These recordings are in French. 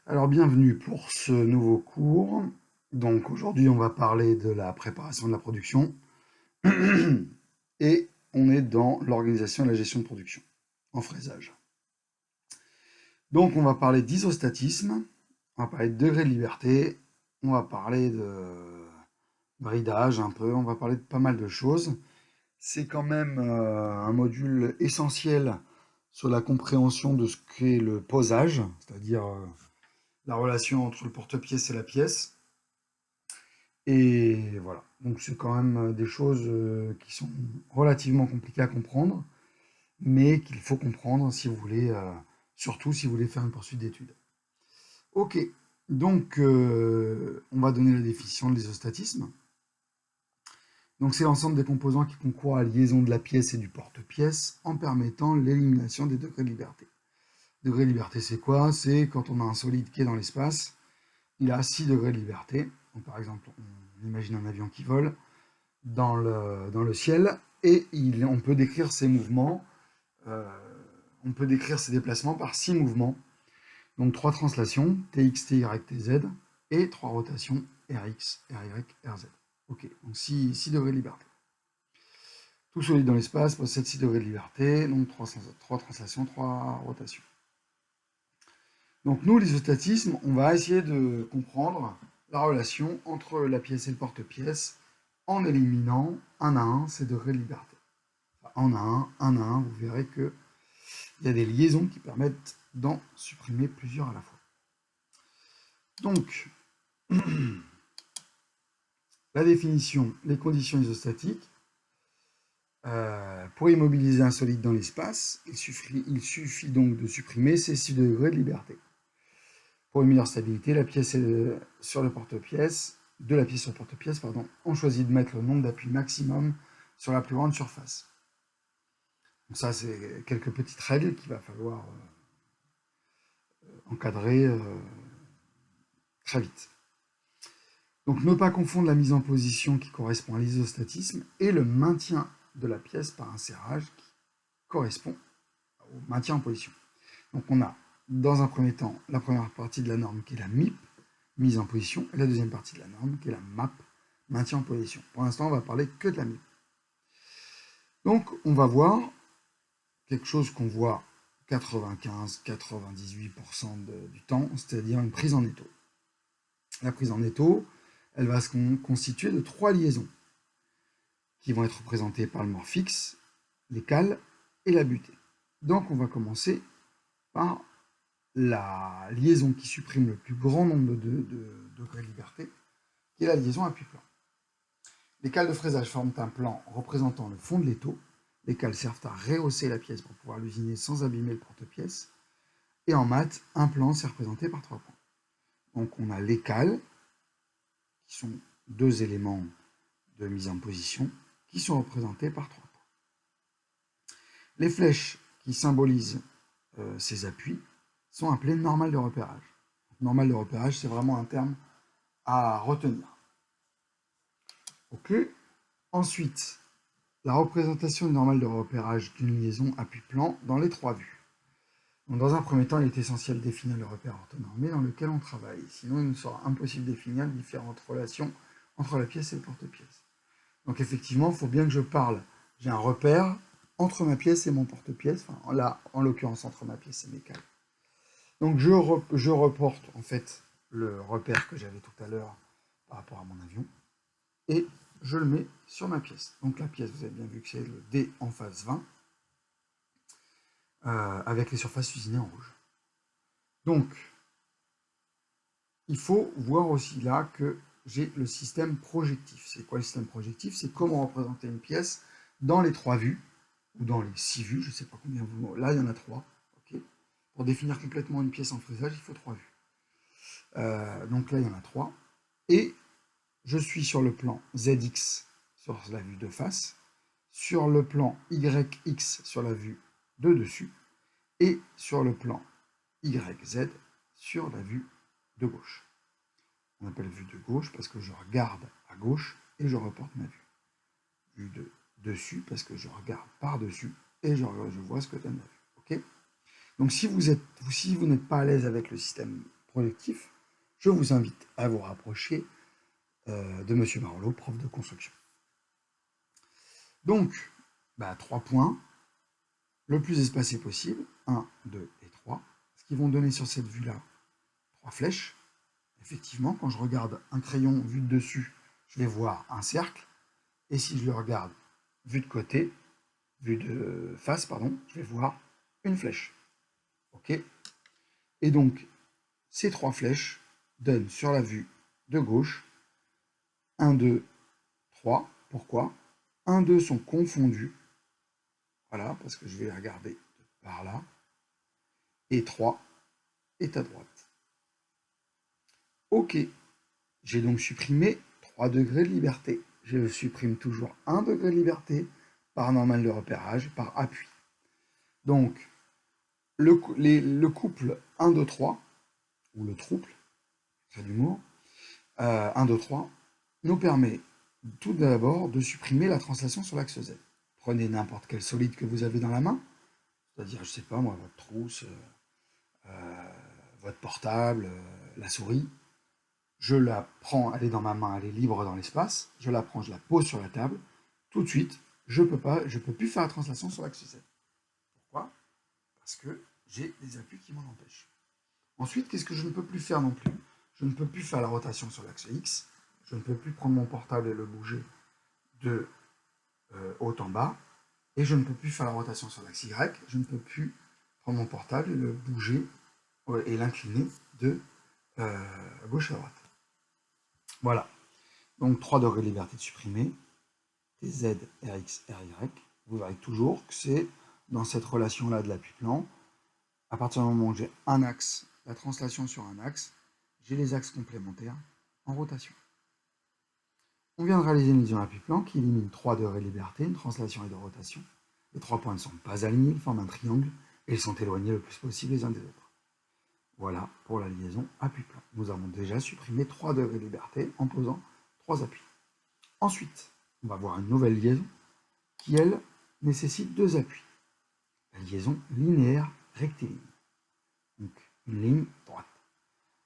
Alors bienvenue pour ce nouveau cours. Donc aujourd'hui on va parler de la préparation de la production et on est dans l'organisation et la gestion de production en fraisage. Donc on va parler d'isostatisme, on va parler de degré de liberté, on va parler de bridage un peu, on va parler de pas mal de choses. C'est quand même un module essentiel sur la compréhension de ce qu'est le posage, c'est-à-dire la relation entre le porte-pièce et la pièce. Et voilà, donc c'est quand même des choses qui sont relativement compliquées à comprendre, mais qu'il faut comprendre si vous voulez, surtout si vous voulez faire une poursuite d'études. Ok, donc on va donner la définition de l'isostatisme. Donc c'est l'ensemble des composants qui concourent à la liaison de la pièce et du porte-pièce en permettant l'élimination des degrés de liberté. Degré de liberté, c'est quoi? C'est quand on a un solide qui est dans l'espace, il a 6 degrés de liberté. Donc, par exemple, on imagine un avion qui vole dans le ciel et on peut décrire ses mouvements, euh, on peut décrire ses déplacements par 6 mouvements. Donc 3 translations, TX, TY, TZ, et 3 rotations, RX, RY, RZ. Ok, donc 6 degrés de liberté. Tout solide dans l'espace possède 6 degrés de liberté, donc 3 translations, 3 rotations. Donc nous, l'isostatisme, on va essayer de comprendre la relation entre la pièce et le porte-pièce en éliminant un à un ces degrés de liberté. Enfin, un à un, vous verrez qu'il y a des liaisons qui permettent d'en supprimer plusieurs à la fois. Donc, la définition, les conditions isostatiques. Pour immobiliser un solide dans l'espace, il suffit donc de supprimer ces 6 degrés de liberté. Pour une meilleure stabilité, la pièce sur le porte-pièce, de la pièce sur le porte-pièce, on choisit de mettre le nombre d'appuis maximum sur la plus grande surface. Donc ça, c'est quelques petites règles qu'il va falloir encadrer très vite. Donc ne pas confondre la mise en position qui correspond à l'isostatisme et le maintien de la pièce par un serrage qui correspond au maintien en position. Donc on a dans un premier temps la première partie de la norme qui est la MIP, mise en position, et la deuxième partie de la norme qui est la MAP, maintien en position. Pour l'instant, on va parler que de la MIP. Donc on va voir quelque chose qu'on voit 95-98% du temps, c'est-à-dire une prise en étau. La prise en étau, elle va se constituer de 3 liaisons qui vont être représentées par le mort fixe, les cales et la butée. Donc on va commencer par la liaison qui supprime le plus grand nombre de degrés de liberté, qui est la liaison appui-plan. Les cales de fraisage forment un plan représentant le fond de l'étau. Les cales servent à rehausser la pièce pour pouvoir l'usiner sans abîmer le porte-pièce. Et en maths, un plan, c'est représenté par 3 points. Donc on a les cales, qui sont 2 éléments de mise en position, qui sont représentés par 3 points. Les flèches qui symbolisent ces appuis sont appelées normales de repérage. Normale de repérage, c'est vraiment un terme à retenir. Ok. Ensuite, la représentation normale de repérage d'une liaison appui-plan dans les 3 vues. Donc, dans un premier temps, il est essentiel de définir le repère orthonormé dans lequel on travaille. Sinon, il nous sera impossible de définir les différentes relations entre la pièce et le porte-pièce. Donc effectivement, il faut bien que je parle. J'ai un repère entre ma pièce et mon porte-pièce. Enfin, là, en l'occurrence, entre ma pièce et mes cales. Donc je reporte en fait le repère que j'avais tout à l'heure par rapport à mon avion et je le mets sur ma pièce. Donc la pièce, vous avez bien vu que c'est le D en phase 20 avec les surfaces usinées en rouge. Donc il faut voir aussi là que j'ai le système projectif. C'est quoi le système projectif? C'est comment représenter une pièce dans les 3 vues ou dans les 6 vues, je ne sais pas combien vous... Là, il y en a 3. Okay. Pour définir complètement une pièce en fraisage, il faut 3 vues. Donc là, il y en a 3. Et je suis sur le plan ZX sur la vue de face, sur le plan YX sur la vue de dessus, et sur le plan YZ sur la vue de gauche. On appelle vue de gauche parce que je regarde à gauche et je reporte ma vue. Vue de dessus parce que je regarde par-dessus et je vois ce que donne la vue. Okay. Donc si vous n'êtes pas à l'aise avec le système projectif, je vous invite à vous rapprocher de M. Marlot, prof de construction. Donc, 3 points, le plus espacé possible, 1, 2 et 3, ce qui vont donner sur cette vue-là 3 flèches. Effectivement, quand je regarde un crayon vu de dessus, je vais voir un cercle, et si je le regarde vu de côté, vue de face, pardon, je vais voir une flèche. OK? Et donc, ces 3 flèches donnent sur la vue de gauche 1, 2, 3. Pourquoi? 1, 2 sont confondus. Voilà, parce que je vais regarder par là. Et 3 est à droite. OK. J'ai donc supprimé 3 degrés de liberté. Je supprime toujours 1 degré de liberté par normale de repérage, par appui. Donc, le couple 1, 2, 3, ou le trouble, trait d'humour, 1, 2, 3, nous permet tout d'abord de supprimer la translation sur l'axe Z. Prenez n'importe quel solide que vous avez dans la main, c'est-à-dire, je sais pas moi, votre trousse, votre portable, la souris. Je la prends, elle est dans ma main, elle est libre dans l'espace, je la prends, je la pose sur la table, tout de suite, je peux plus faire la translation sur l'axe Z. Pourquoi? Parce que j'ai des appuis qui m'en empêchent. Ensuite, qu'est-ce que je ne peux plus faire non plus? Je ne peux plus faire la rotation sur l'axe X, je ne peux plus prendre mon portable et le bouger de haut en bas, et je ne peux plus faire la rotation sur l'axe Y, je ne peux plus prendre mon portable et le bouger et l'incliner de gauche à droite. Voilà. Donc 3 degrés de liberté de supprimer, TZ, RX, RY. Vous verrez toujours que c'est dans cette relation-là de l'appui-plan. À partir du moment où j'ai un axe, la translation sur un axe, j'ai les axes complémentaires en rotation. On vient de réaliser une liaison appui-plan qui élimine 3 degrés de liberté, une translation et de rotation. Les 3 points ne sont pas alignés, ils forment un triangle et ils sont éloignés le plus possible les uns des autres. Voilà pour la liaison appui-plan. Nous avons déjà supprimé 3 degrés de liberté en posant 3 appuis. Ensuite, on va voir une nouvelle liaison qui, elle, nécessite 2 appuis. La liaison linéaire rectiligne. Donc, une ligne droite.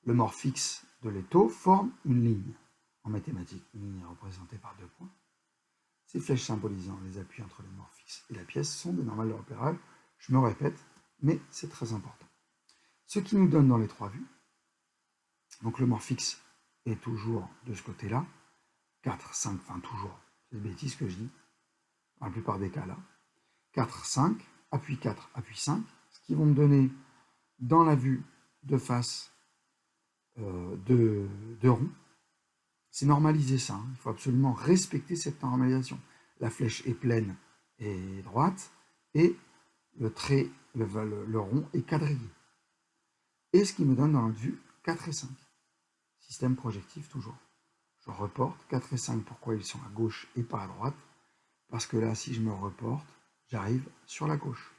Le mort fixe de l'étau forme une ligne. En mathématiques, une ligne est représentée par 2 points. Ces flèches symbolisant les appuis entre le mort fixe et la pièce sont des normales de repérage. Je me répète, mais c'est très important. Ce qui nous donne dans les 3 vues, donc le mort fixe est toujours de ce côté-là, 4, 5, enfin toujours, c'est des bêtises que je dis, dans la plupart des cas là, 4, 5, appui 4, appui 5, ce qui vont me donner dans la vue de face de rond. C'est normalisé ça, hein. Il faut absolument respecter cette normalisation. La flèche est pleine et droite, et le trait, le rond est quadrillé. Et ce qui me donne dans la vue 4 et 5. Système projectif toujours. Je reporte 4 et 5, pourquoi ils sont à gauche et pas à droite? Parce que là, si je me reporte, j'arrive sur la gauche.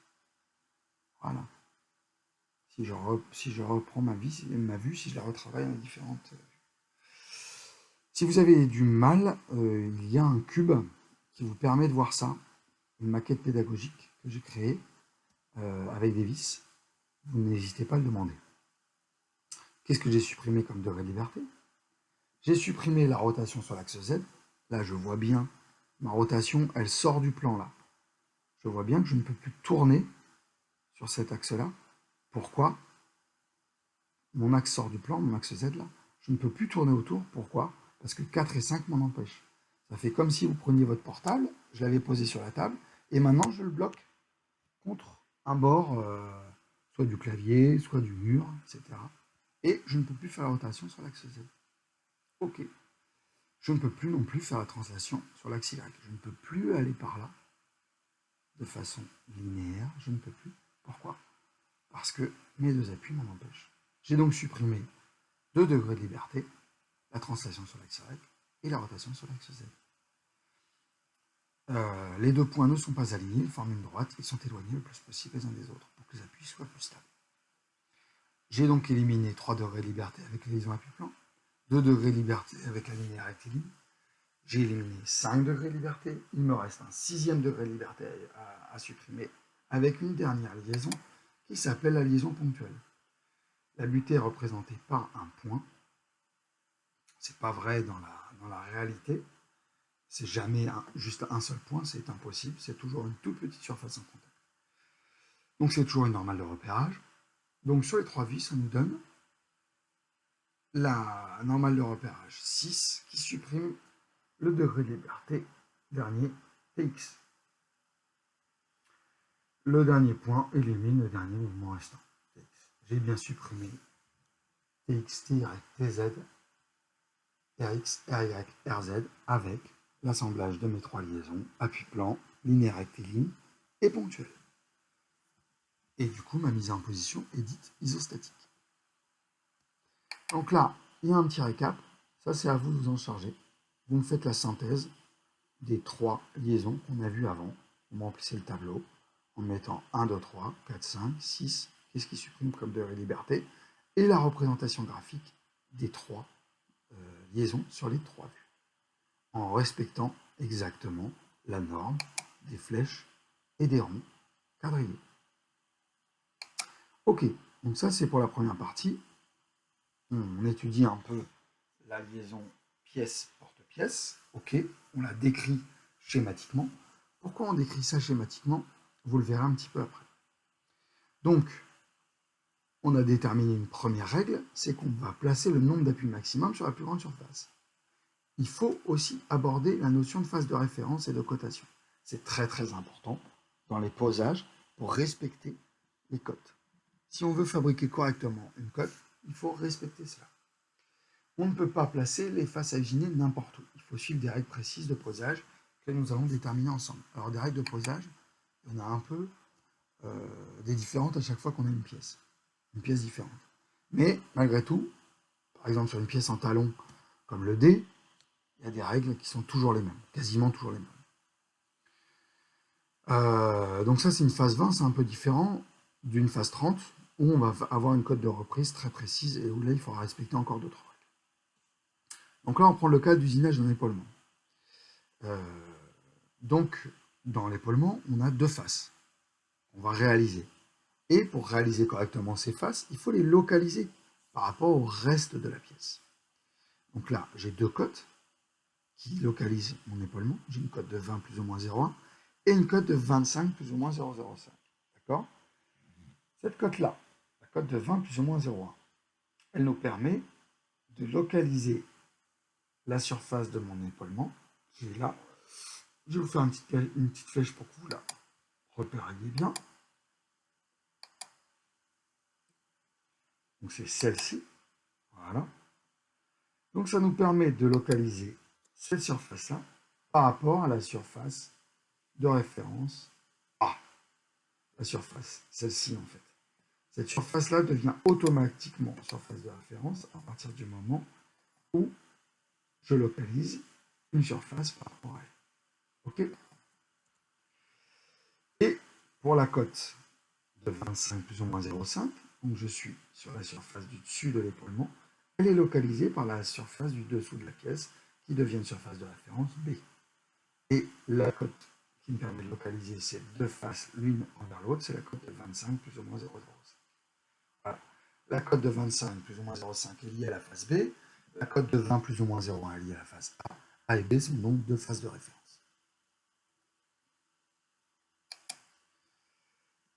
Voilà. Si je reprends ma vue, si je la retravaille en différentes vues. Si vous avez du mal, il y a un cube qui vous permet de voir ça, une maquette pédagogique que j'ai créée avec des vis. Vous n'hésitez pas à le demander. Qu'est-ce que j'ai supprimé comme degré de liberté? J'ai supprimé la rotation sur l'axe Z. Là, je vois bien ma rotation, elle sort du plan là. Je vois bien que je ne peux plus tourner sur cet axe-là. Pourquoi? Mon axe sort du plan, mon axe Z là. Je ne peux plus tourner autour. Pourquoi? Parce que 4 et 5 m'en empêchent. Ça fait comme si vous preniez votre portable, je l'avais posé sur la table, et maintenant je le bloque contre un bord, soit du clavier, soit du mur, etc. Et je ne peux plus faire la rotation sur l'axe Z. Ok. Je ne peux plus non plus faire la translation sur l'axe Y. Je ne peux plus aller par là de façon linéaire. Je ne peux plus. Pourquoi? Parce que mes 2 appuis m'en empêchent. J'ai donc supprimé 2 degrés de liberté, la translation sur l'axe Y et la rotation sur l'axe Z. Les 2 points ne sont pas alignés, ils forment une droite, ils sont éloignés le plus possible les uns des autres pour que les appuis soient plus stables. J'ai donc éliminé 3 degrés de liberté avec la liaison appui-plan, 2 degrés de liberté avec la linéaire rectiligne. J'ai éliminé 5 degrés de liberté, il me reste un 6e degré de liberté à supprimer avec une dernière liaison qui s'appelle la liaison ponctuelle. la butée est représentée par un point. C'est pas vrai dans la réalité. C'est jamais juste un seul point, c'est impossible. C'est toujours une toute petite surface en contact. Donc c'est toujours une normale de repérage. Donc sur les 3 vis, ça nous donne la normale de repérage 6 qui supprime le degré de liberté dernier Tx. Le dernier point élimine le dernier mouvement restant. J'ai bien supprimé Tx, Ty, Tz, Rx, Ry, Rz avec l'assemblage de mes 3 liaisons, appui plan, linéaire rectiligne et ponctuel. Et du coup, ma mise en position est dite isostatique. Donc là, il y a un petit récap. Ça, c'est à vous de vous en charger. Vous me faites la synthèse des 3 liaisons qu'on a vues avant. Vous remplissez le tableau en mettant 1, 2, 3, 4, 5, 6. Qu'est-ce qui supprime comme degré de liberté? Et la représentation graphique des 3 liaisons sur les 3 vues. En respectant exactement la norme des flèches et des ronds quadrillés. Ok, donc ça c'est pour la première partie. On étudie un peu la liaison pièce-porte-pièce. Ok, on la décrit schématiquement. Pourquoi on décrit ça schématiquement? Vous le verrez un petit peu après. Donc, on a déterminé une première règle, c'est qu'on va placer le nombre d'appuis maximum sur la plus grande surface. Il faut aussi aborder la notion de phase de référence et de cotation. C'est très très important dans les posages pour respecter les cotes. Si on veut fabriquer correctement une cote, il faut respecter cela. On ne peut pas placer les faces aginées n'importe où. Il faut suivre des règles précises de posage que nous allons déterminer ensemble. Alors des règles de posage, il y en a un peu des différentes à chaque fois qu'on a une pièce différente. Mais malgré tout, par exemple sur une pièce en talon comme le D, il y a des règles qui sont toujours les mêmes, quasiment toujours les mêmes. Donc ça c'est une phase 20, c'est un peu différent d'une phase 30, où on va avoir une cote de reprise très précise et où là il faudra respecter encore d'autres règles. Donc là on prend le cas d'usinage d'un épaulement. Donc dans l'épaulement, on a 2 faces qu'on va réaliser. Et pour réaliser correctement ces faces, il faut les localiser par rapport au reste de la pièce. Donc là, j'ai 2 cotes qui localisent mon épaulement. J'ai une cote de 20 plus ou moins 0,1 et une cote de 25 plus ou moins 0,05. D'accord? Cette cote-là, la cote de 20 plus ou moins 0,1, elle nous permet de localiser la surface de mon épaulement, qui est là. Je vais vous faire une petite flèche pour que vous la repériez bien. Donc c'est celle-ci. Voilà. Donc ça nous permet de localiser cette surface-là par rapport à la surface de référence A. La surface, celle-ci en fait. Cette surface-là devient automatiquement surface de référence à partir du moment où je localise une surface par rapport à elle. Ok? Et pour la cote de 25 plus ou moins 0,5, donc je suis sur la surface du dessus de l'épaulement, elle est localisée par la surface du dessous de la pièce qui devient une surface de référence B. Et la cote qui me permet de localiser ces 2 faces l'une envers l'autre, c'est la cote de 25 plus ou moins 0,05. Voilà. La cote de 25 plus ou moins 0,5 est liée à la face B, la cote de 20 plus ou moins 0,1 est liée à la face A. A et B sont donc 2 faces de référence.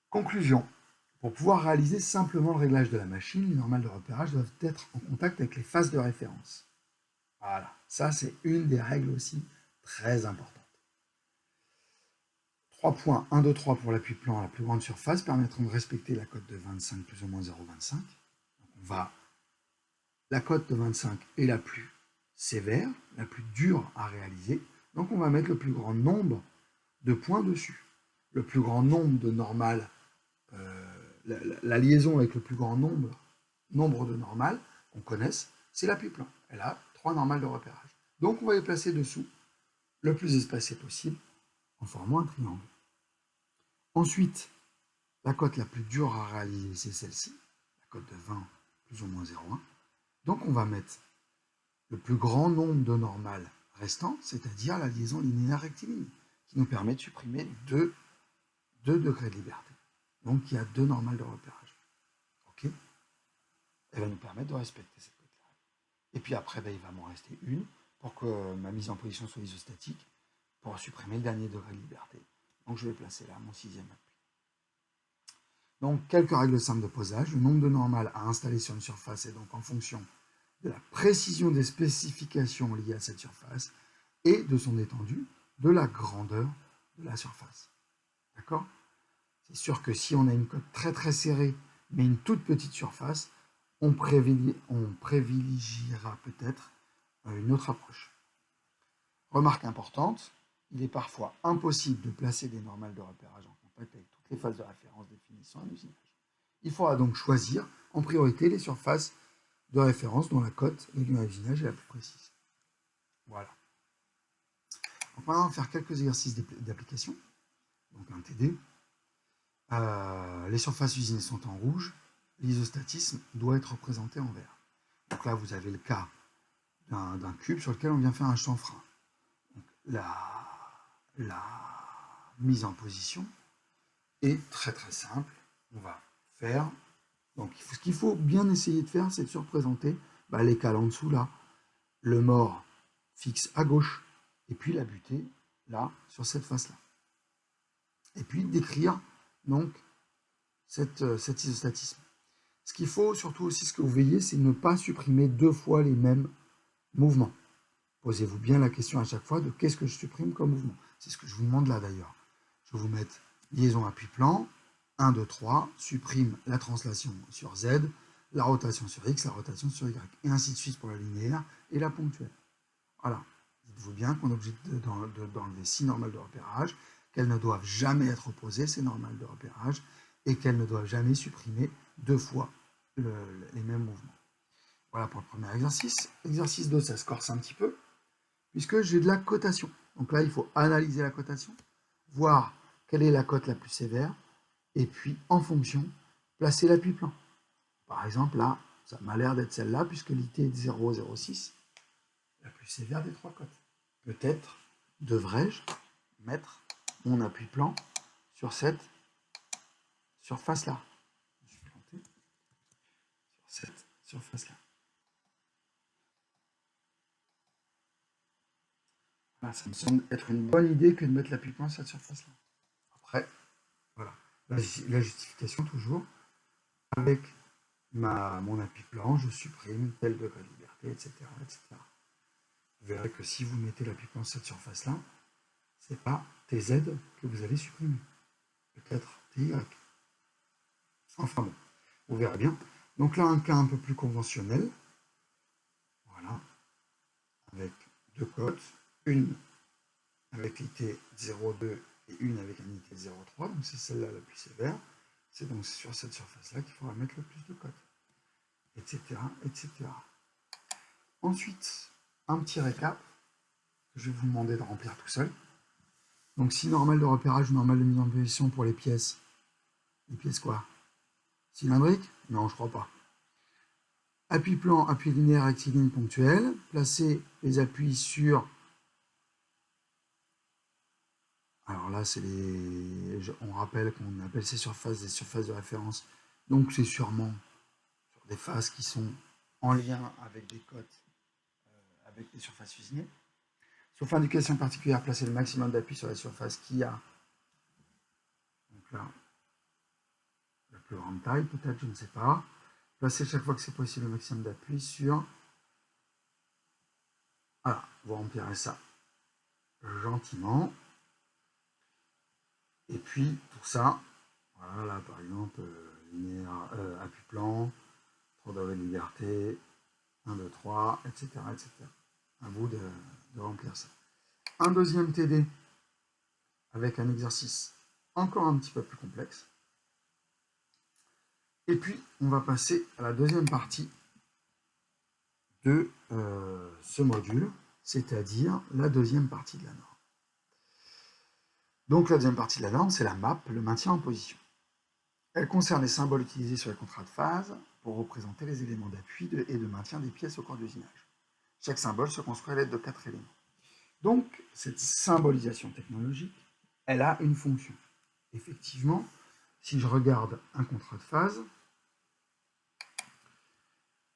Conclusion. Pour pouvoir réaliser simplement le réglage de la machine, les normales de repérage doivent être en contact avec les faces de référence. Voilà, ça c'est une des règles aussi très importantes. 3 points, 1, 2, 3 pour l'appui plan à la plus grande surface permettront de respecter la cote de 25 plus ou moins 0,25. La cote de 25 est la plus sévère, la plus dure à réaliser, donc on va mettre le plus grand nombre de points dessus. Le plus grand nombre de normales, la liaison avec le plus grand nombre de normales qu'on connaisse, c'est l'appui plan. Elle a 3 normales de repérage. Donc on va les placer dessous, le plus espacé possible, en formant un triangle. Ensuite, la cote la plus dure à réaliser, c'est celle-ci, la cote de 20 plus ou moins 0,1. Donc on va mettre le plus grand nombre de normales restantes, c'est-à-dire la liaison linéaire rectiligne, qui nous permet de supprimer 2 degrés de liberté. Donc il y a 2 normales de repérage. Ok? elle va nous permettre de respecter cette cote-là. Et puis après, il va m'en rester une pour que ma mise en position soit isostatique, pour supprimer le dernier degré de liberté. Donc je vais placer là mon 6e appui. Donc quelques règles simples de posage. Le nombre de normales à installer sur une surface est donc en fonction de la précision des spécifications liées à cette surface et de son étendue, de la grandeur de la surface. D'accord? C'est sûr que si on a une cote très très serrée, mais une toute petite surface, on privilégiera peut-être une autre approche. Remarque importante, il est parfois impossible de placer des normales de repérage en contact avec toutes les phases de référence définissant un usinage. Il faudra donc choisir en priorité les surfaces de référence dont la cote liée à l'usinage est la plus précise. Voilà. On va faire quelques exercices d'application. Donc un TD. Les surfaces usinées sont en rouge. L'isostatisme doit être représenté en vert. Donc là, vous avez le cas d'un cube sur lequel on vient faire un chanfrein. Donc, la mise en position est très très simple. On va faire... Donc ce qu'il faut bien essayer de faire, c'est de se représenter les cales en dessous là, le mort fixe à gauche, et puis la butée là, sur cette face-là. Et puis décrire donc cet isostatisme. Ce qu'il faut surtout aussi, ce que vous veillez, c'est ne pas supprimer 2 fois les mêmes mouvements. Posez-vous bien la question à chaque fois de qu'est-ce que je supprime comme mouvement. C'est ce que je vous demande là d'ailleurs. Je vais vous mettre liaison appui-plan, 1, 2, 3, supprime la translation sur Z, la rotation sur X, la rotation sur Y, et ainsi de suite pour la linéaire et la ponctuelle. Voilà. Dites-vous bien qu'on est obligé d'enlever 6 normales de repérage, qu'elles ne doivent jamais être opposées, ces normales de repérage, et qu'elles ne doivent jamais supprimer 2 fois les mêmes mouvements. Voilà pour le premier exercice. Exercice 2, ça se corse un petit peu, puisque j'ai de la cotation. Donc là, il faut analyser la cotation, voir quelle est la cote la plus sévère, et puis, en fonction, placer l'appui-plan. Par exemple, là, ça m'a l'air d'être celle-là, puisque l'IT est de 0,06, la plus sévère des 3 cotes. Peut-être devrais-je mettre mon appui-plan sur cette surface-là. Je suis planté sur cette surface-là. Voilà, ça me semble être une bonne idée que de mettre l'appui-plan sur cette surface-là. Après, voilà. La justification, toujours, avec mon appui-plan, je supprime tel degré de liberté, etc., etc. Vous verrez que si vous mettez l'appui-plan sur cette surface-là, ce n'est pas TZ que vous allez supprimer. Peut-être TY. Enfin bon, vous verrez bien. Donc là, un cas un peu plus conventionnel. Voilà. Avec 2 cotes. Une avec l'IT 0,2 et une avec un IT 0,3. Donc c'est celle-là la plus sévère. C'est donc sur cette surface-là qu'il faudra mettre le plus de cotes. Etc. etc. Ensuite, un petit récap que je vais vous demander de remplir tout seul. Donc si normale de repérage ou normale de mise en position pour les pièces quoi? Cylindriques? Non, je crois pas. Appui plan, appui linéaire, rectiligne, ponctuel. Placer les appuis sur... Alors là, c'est on rappelle qu'on appelle ces surfaces des surfaces de référence. Donc c'est sûrement sur des faces qui sont en lien avec des cotes, avec des surfaces usinées. Sauf indication particulière, placer le maximum d'appui sur la surface qui a, donc là, la plus grande taille, peut-être, je ne sais pas. Placer chaque fois que c'est possible le maximum d'appui sur... Voilà, vous remplirez ça gentiment. Et puis, pour ça, voilà, là, par exemple, appui plan, 3 degrés de liberté, 1, 2, 3, etc. etc. À vous de remplir ça. Un deuxième TD avec un exercice encore un petit peu plus complexe. Et puis, on va passer à la deuxième partie de ce module, c'est-à-dire la deuxième partie de la norme. Donc, la deuxième partie de la norme, c'est la map, le maintien en position. Elle concerne les symboles utilisés sur les contrats de phase pour représenter les éléments d'appui et de maintien des pièces au cours d'usinage. Chaque symbole se construit à l'aide de 4 éléments. Donc, cette symbolisation technologique, elle a une fonction. Effectivement, si je regarde un contrat de phase,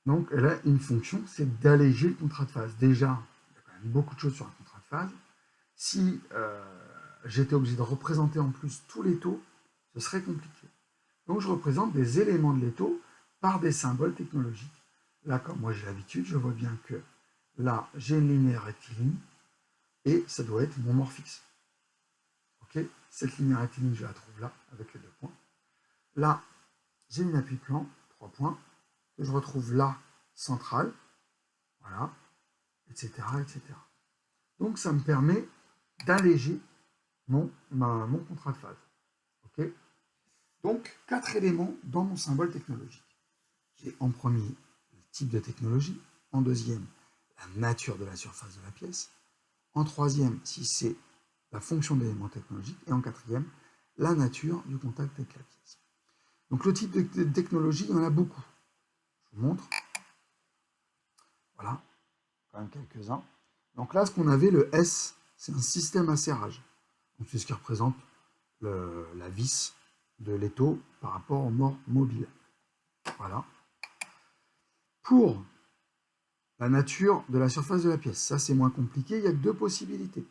Donc, elle a une fonction, c'est d'alléger le contrat de phase. Déjà, il y a quand même beaucoup de choses sur un contrat de phase. Si j'étais obligé de représenter en plus tous les taux, ce serait compliqué. Donc, je représente des éléments de l'étau par des symboles technologiques. Là, comme moi j'ai l'habitude, je vois bien que là, j'ai une linéaire rectiligne et ça doit être mon morphixe. Ok, cette linéaire rectiligne, je la trouve là, avec les 2 points. Là, j'ai une appui-plan, 3 points, que je retrouve là, centrale, voilà, etc., etc. Donc, ça me permet d'alléger mon contrat de phase. Ok, donc, 4 éléments dans mon symbole technologique. J'ai en premier le type de technologie, en deuxième, la nature de la surface de la pièce, en troisième, si c'est la fonction d'élément technologique, et en quatrième, la nature du contact avec la pièce. Donc le type de technologie, il y en a beaucoup. Je vous montre. Voilà, quand même quelques-uns. Donc là, ce qu'on avait, le S, c'est un système à serrage. Donc c'est ce qui représente la vis de l'étau par rapport au mort mobile. Voilà. Pour la nature de la surface de la pièce, ça c'est moins compliqué, il n'y a que 2 possibilités.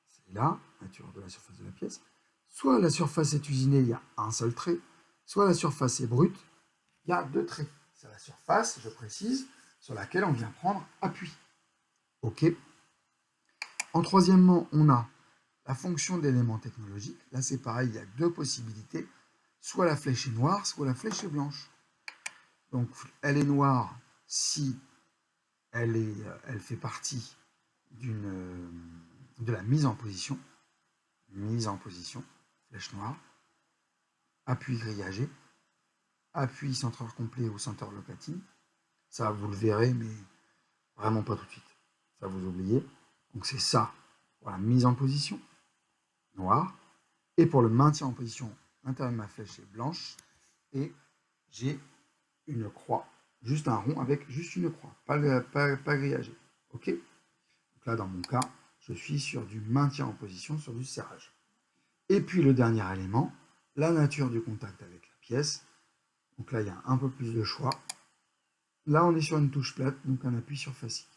C'est la nature de la surface de la pièce. Soit la surface est usinée, il y a un seul trait, soit la surface est brute, il y a 2 traits. C'est la surface, je précise, sur laquelle on vient prendre appui. OK. En troisièmement, on a la fonction d'élément technologique. Là, c'est pareil, il y a 2 possibilités. Soit la flèche est noire, soit la flèche est blanche. Donc, elle est noire si elle fait partie de la mise en position. Mise en position, flèche noire. Appui grillagé. Appui centreur complet ou centreur locatine. Ça, vous le verrez, mais vraiment pas tout de suite. Ça, vous oubliez. Donc, c'est ça pour la mise en position, noire. Et pour le maintien en position, l'intérieur de ma flèche est blanche. Et j'ai une croix, juste un rond avec juste une croix, pas grillagé. OK. Donc là, dans mon cas, je suis sur du maintien en position, sur du serrage. Et puis le dernier élément, la nature du contact avec la pièce. Donc là, il y a un peu plus de choix. Là, on est sur une touche plate, donc un appui surfacique.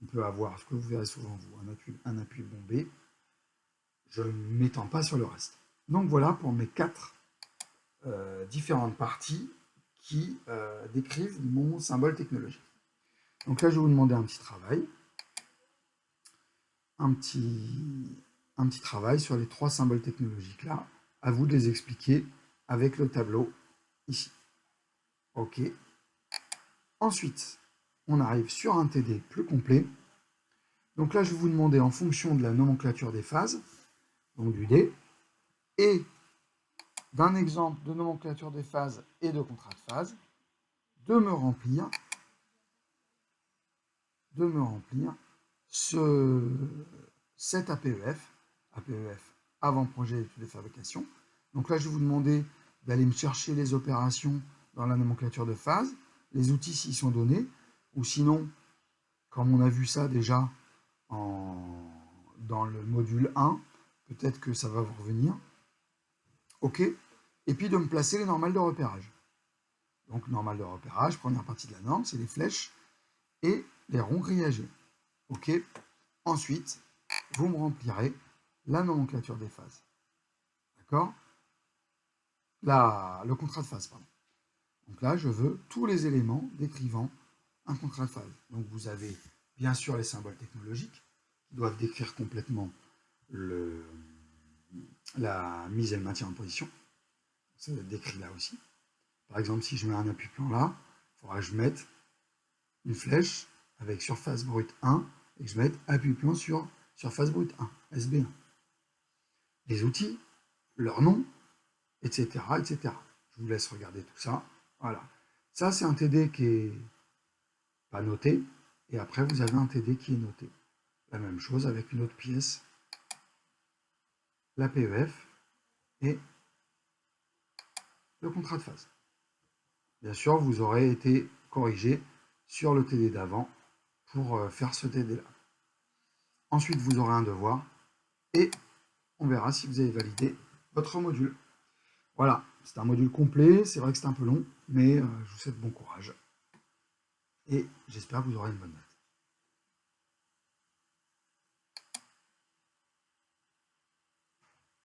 On peut avoir, ce que vous verrez souvent vous, un appui bombé. Je ne m'étends pas sur le reste. Donc voilà pour mes 4 différentes parties qui décrivent mon symbole technologique. Donc là, je vais vous demander un petit travail. Un petit travail sur les 3 symboles technologiques là. À vous de les expliquer avec le tableau ici. OK. Ensuite, on arrive sur un TD plus complet. Donc là, je vais vous demander, en fonction de la nomenclature des phases, donc du D, et d'un exemple de nomenclature des phases et de contrat de phase, de me remplir cet APEF avant-projet d'études de fabrication. Donc là, je vais vous demander d'aller me chercher les opérations dans la nomenclature de phase, les outils s'ils sont donnés, ou sinon, comme on a vu ça déjà dans le module 1, peut-être que ça va vous revenir. OK. Et puis de me placer les normales de repérage. Donc, normale de repérage, première partie de la norme, c'est les flèches et les ronds grillagés. OK. Ensuite, vous me remplirez la nomenclature des phases. D'accord? Le contrat de phase, pardon. Donc là, je veux tous les éléments décrivant un contrat de phase. Donc vous avez bien sûr les symboles technologiques qui doivent décrire complètement la mise et le maintien en position. C'est décrit là aussi. Par exemple, si je mets un appui-plan là, il faudra que je mette une flèche avec surface brute 1 et que je mette appui-plan sur surface brute 1, SB1. Les outils, leur nom, etc., etc. Je vous laisse regarder tout ça. Voilà. Ça, c'est un TD qui est pas noté. Et après, vous avez un TD qui est noté. La même chose avec une autre pièce, la PEF et le contrat de phase. Bien sûr, vous aurez été corrigé sur le TD d'avant pour faire ce TD-là. Ensuite, vous aurez un devoir et on verra si vous avez validé votre module. Voilà, c'est un module complet, c'est vrai que c'est un peu long, mais je vous souhaite bon courage. et j'espère que vous aurez une bonne note.